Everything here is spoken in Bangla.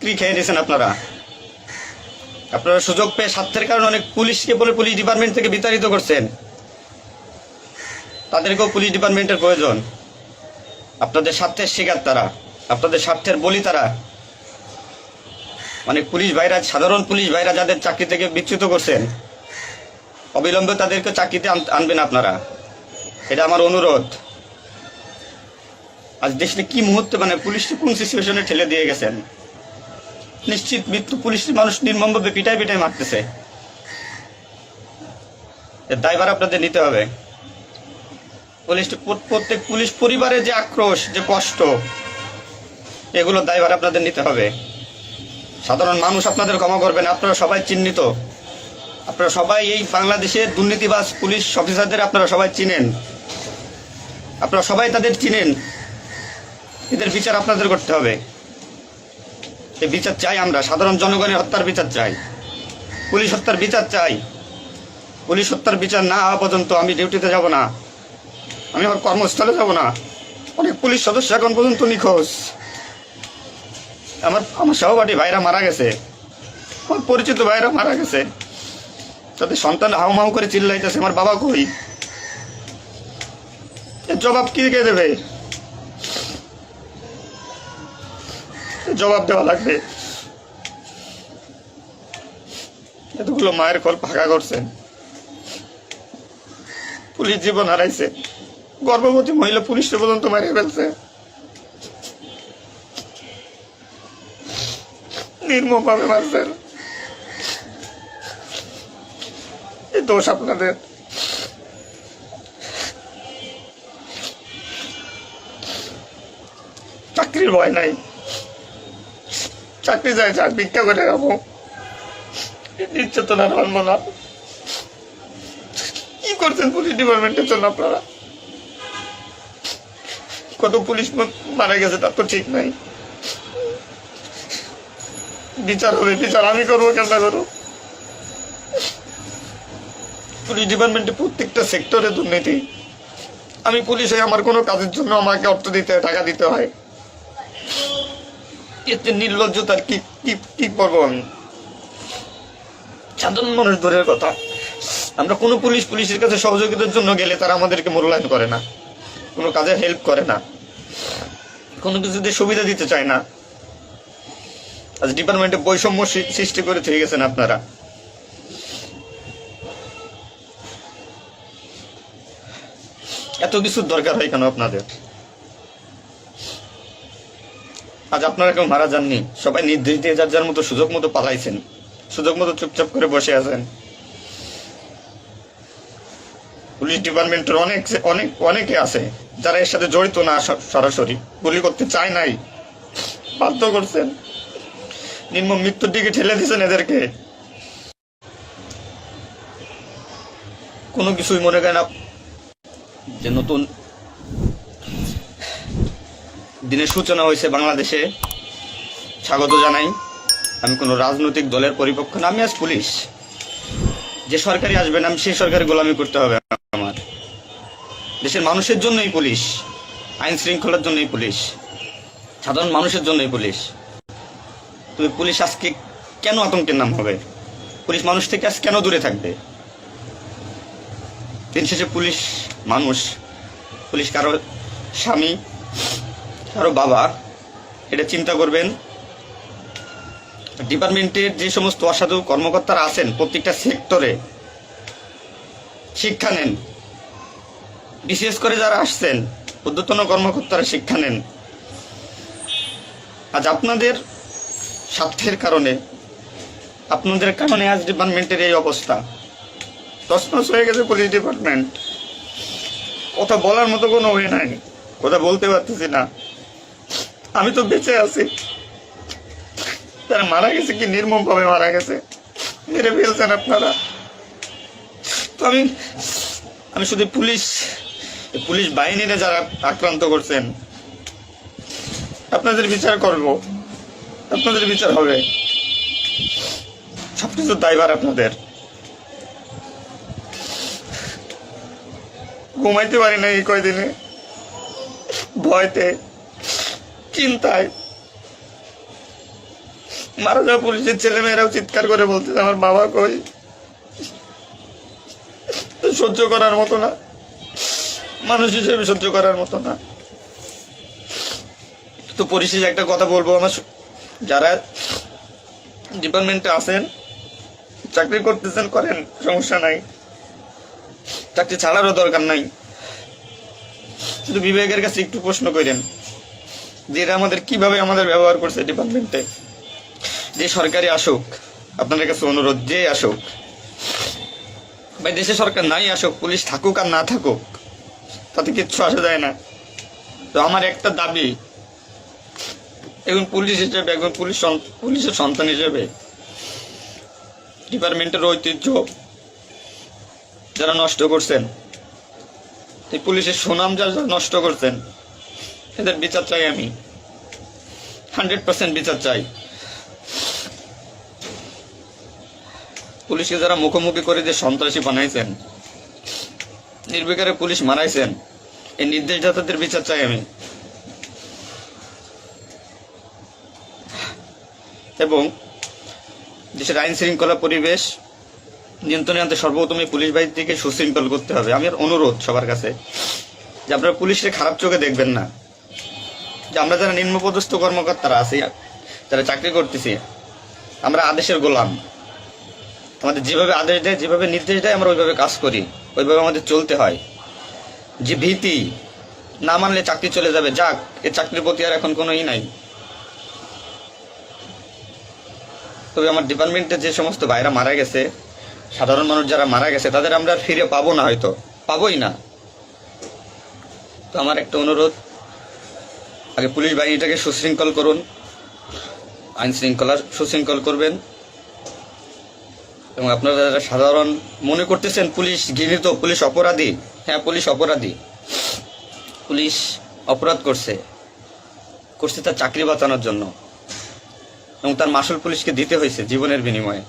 চাকরি খেয়ে নিয়েছেন আপনারা। আপনারা সুযোগ পেয়ে স্বার্থের কারণে অনেক পুলিশকে বলে পুলিশ ডিপার্টমেন্ট থেকে বিতাড়িত করছেন। তাদেরকেও পুলিশ ডিপার্টমেন্টের প্রয়োজন। আপনাদের স্বার্থের শিকার তারা, আপনাদের স্বার্থের বলি তারা। অনেক পুলিশ ভাইরা, সাধারণ পুলিশ ভাইরা যাদের চাকরি থেকে বিচ্যুত করছেন, অবিলম্বে তাদেরকে চাকরিতে আনবেন আপনারা। এটা আমার অনুরোধ। আজ দেশে কি মুহূর্তে পুলিশকে কোন সিচুয়েশনে ঠেলে দিয়ে গেছেন। নিশ্চিত মৃত্যু, পুলিশ মানুষ নির্মমভাবে পিটায় পিটায় মারতেছে। এর দায়ভার আপনাদের নিতে হবে। প্রত্যেক পুলিশ পরিবারের যে আক্রোশ, যে কষ্ট, এগুলো দায়ভার আপনাদের নিতে হবে। সাধারণ মানুষ আপনাদের ক্ষমা করবেন। আপনারা সবাই চিহ্নিত, আপনারা সবাই এই বাংলাদেশের দুর্নীতিবাজ পুলিশ অফিসারদের আপনারা সবাই চিনেন, আপনারা সবাই তাদের চিনেন। এদের বিচার আপনাদের করতে হবে। এই বিচার চাই আমরা। সাধারণ জনগণের হত্যার বিচার চাই, পুলিশ হত্যার বিচার চাই। পুলিশ হত্যার বিচার না হওয়া পর্যন্ত আমি ডিউটিতে যাব না, আমি আমার কর্মস্থলে যাব না। অনেক পুলিশ সদস্য এখন পর্যন্ত নিখোঁজ। আমার সহপাঠী ভাইরা মারা গেছে, আমার পরিচিত ভাইরা মারা গেছে। তাদের সন্তান হাউমাউ করে চিল্লাইতেছে, আমার বাবা কই? এর জবাব কে দেবে? জবাব দেওয়া লাগবে। এতগুলো মায়ের কল ফাঁকা করছেন, পুলিশ জীবন হারাইছে, গর্ভবতী মহিলা পুলিশে পর্যন্ত মারে ফেলছে। নির্মমভাবে মারছেন। এই দোষ আপনাদের। চাকরির ভয় নাই, চাকরি যায় যাক, ভিক্ষা করে খাবো, নির্যাতন আর মানব না। কি করছেন পুলিশ ডিপার্টমেন্টের জন্য আপনারা? কত পুলিশ মারা গেছে তার তো ঠিক নাই। বিচার হবে, বিচার আমি করবো, কেন করবো? পুলিশ ডিপার্টমেন্টে প্রত্যেকটা সেক্টরে দুর্নীতি। আমি পুলিশ হয়ে আমার কোনো কাজের জন্য আমাকে অর্থ দিতে হয়, টাকা দিতে হয়। এতে নির্লজ্জতার কি কি করবো আমি? সাধারণ মানুষ দূরের কথা, আমরা কোনো পুলিশের কাছে সহযোগিতার জন্য গেলে তারা আমাদেরকে মূল্যায়ন করে না, কোনো কাজে হেল্প করে না, কোনো কিছুতে সুবিধা দিতে চায় না। আজ ডিপার্টমেন্টে বৈষম্য সৃষ্টি করে থেকে গেছেন আপনারা। এত কিছুর দরকার হয় কেন আপনাদের? আজ আপনারা কেউ মারা যাননি, সবাই নির্দেশ দিয়ে যার যার মতো সুযোগ মতো পালাইছেন, সুযোগ মতো চুপচাপ করে বসে আছেন। পুলিশ ডিপার্টমেন্টের অনেকে আছে যারা এর সাথে জড়িত না, সরাসরি গুলি করতে চায় নাই, বাধ্য করছেন, নির্মম মৃত্যুর দিকে ঠেলে দিয়েছেন এদেরকে। কোনো কিছুই মনে করেন না যে নতুন দিনের সূচনা হয়েছে বাংলাদেশে। স্বাগত জানাই। আমি কোনো রাজনৈতিক দলের পরিপক্ষ না, আমি আজ পুলিশ। যে সরকারি আসবেন আমি সেই সরকারি গোলামি করতে হবে আমার। দেশের মানুষের জন্যই পুলিশ, আইন শৃঙ্খলার জন্যই পুলিশ, সাধারণ মানুষের জন্যই পুলিশ। তবে পুলিশ আজকে কেন আতঙ্কের নাম হবে? পুলিশ মানুষ থেকে আজ কেন দূরে থাকবে? দিন শেষে পুলিশ মানুষ, পুলিশ কারো স্বামী, কারো বাবা, এটা চিন্তা করবেন। ডিপার্টমেন্টের যে সমস্ত অসাধু কর্মকর্তারা আছেন প্রত্যেকটা সেক্টরে শিক্ষা নেন। বিশেষ করে যারা আসছেন ঊর্ধ্বতন কর্মকর্তারা শিক্ষা নেন। আজ আপনাদের স্বার্থের কারণে, আপনাদের কারণে আজ ডিপার্টমেন্টের এই অবস্থা। তছনছ হয়ে গেছে পুলিশ ডিপার্টমেন্ট। কথা বলার মতো কোনো ওয়ে নাই, কথা বলতে পারতেছি না। আমি তো বেঁচে আছি, তারা মারা গেছে, কি নির্মম ভাবে মারা গেছে, মেরে ফেলছেন আপনারা। তো আমি শুধু পুলিশ বাহিনীরা যারা আক্রান্ত করছেন আপনাদের বিচার করব, আপনাদের বিচার হবে। সবকিছু দায়ভার আপনাদের। ঘুমাইতে পারি না এই কয়দিনে, ভয়তে, চিন্তায়। মারা যাওয়া পুলিশের ছেলেমেয়েরাও চিৎকার করে বলতেছে আমার বাবা কই। সহ্য করার মতো না, মানুষ হিসেবে সহ্য করার মতো না। তো পরিশেষে একটা কথা বলবো, আমার যারা ডিপার্টমেন্টে আছেন, চাকরি করতেছেন করেন, সমস্যা নাই, চাকরি ছাড়ারও দরকার নাই। শুধু বিবেকের কাছে একটু প্রশ্ন করেন যে এরা আমাদের কিভাবে আমাদের ব্যবহার করছে ডিপার্টমেন্টে। যে সরকারি আসুক, আপনাদের কাছে অনুরোধ, যে আসুক ভাই, দেশে সরকার নাই আসুক, পুলিশ থাকুক আর না থাকুক, তাতে কিচ্ছু আসা যায় না। তো আমার একটা দাবি, একজন পুলিশ হিসেবে, একজন পুলিশের সন্তান হিসেবে, ডিপার্টমেন্টের ঐতিহ্য যারা নষ্ট করছেন, এই পুলিশের সুনাম যারা নষ্ট করছেন, এদের বিচার চাই আমি, 100% বিচার চাই। পুলিশকে যারা মুখোমুখি করে যে সন্ত্রাসী বানাইছেন, নির্বিকারে পুলিশ মারাইছেন, এই নির্দেশদাতাদের বিচার চাই আমি। এবং দেশের আইন শৃঙ্খলা পরিবেশ নিয়ন্ত্রণে আনতে সর্বোত্তম পুলিশ বাহিনীকে সুশৃঙ্খল করতে হবে। আমি অনুরোধ সবার কাছে যে আপনারা পুলিশকে খারাপ চোখে দেখবেন না। যে আমরা যারা নিম্নপদস্থ কর্মকর্তারা আছি, যারা চাকরি করতেছি, আমরা আদেশের গোলাম। আমাদের যেভাবে আদেশ দেয়, যেভাবে নির্দেশ দেয়, আমরা ওইভাবে কাজ করি, ওইভাবে আমাদের চলতে হয়। যে ভীতি, না মানলে চাকরি চলে যাবে, যাক, এ চাকরির প্রতি আর এখন কোনো নাই। তবে আমার ডিপার্টমেন্টে যে সমস্ত ভাইরা মারা গেছে, সাধারণ মানুষ যারা মারা গেছে, তাদের আমরা আর ফিরে পাবো না, হয়তো পাবোই না। তো আমার একটা অনুরোধ, আগে পুলিশ বাহিনীটাকে সুশৃঙ্খল করুন, আইন শৃঙ্খলা সুশৃঙ্খল করবেন। এবং আপনারা যারা সাধারণ মনে করতেছেন পুলিশ ঘৃণিত, পুলিশ অপরাধী, হ্যাঁ পুলিশ অপরাধী, পুলিশ অপরাধ করছে তার চাকরি বাঁচানোর জন্য, এবং তার মাসুল পুলিশকে দিতে হয়েছে জীবনের বিনিময়ে।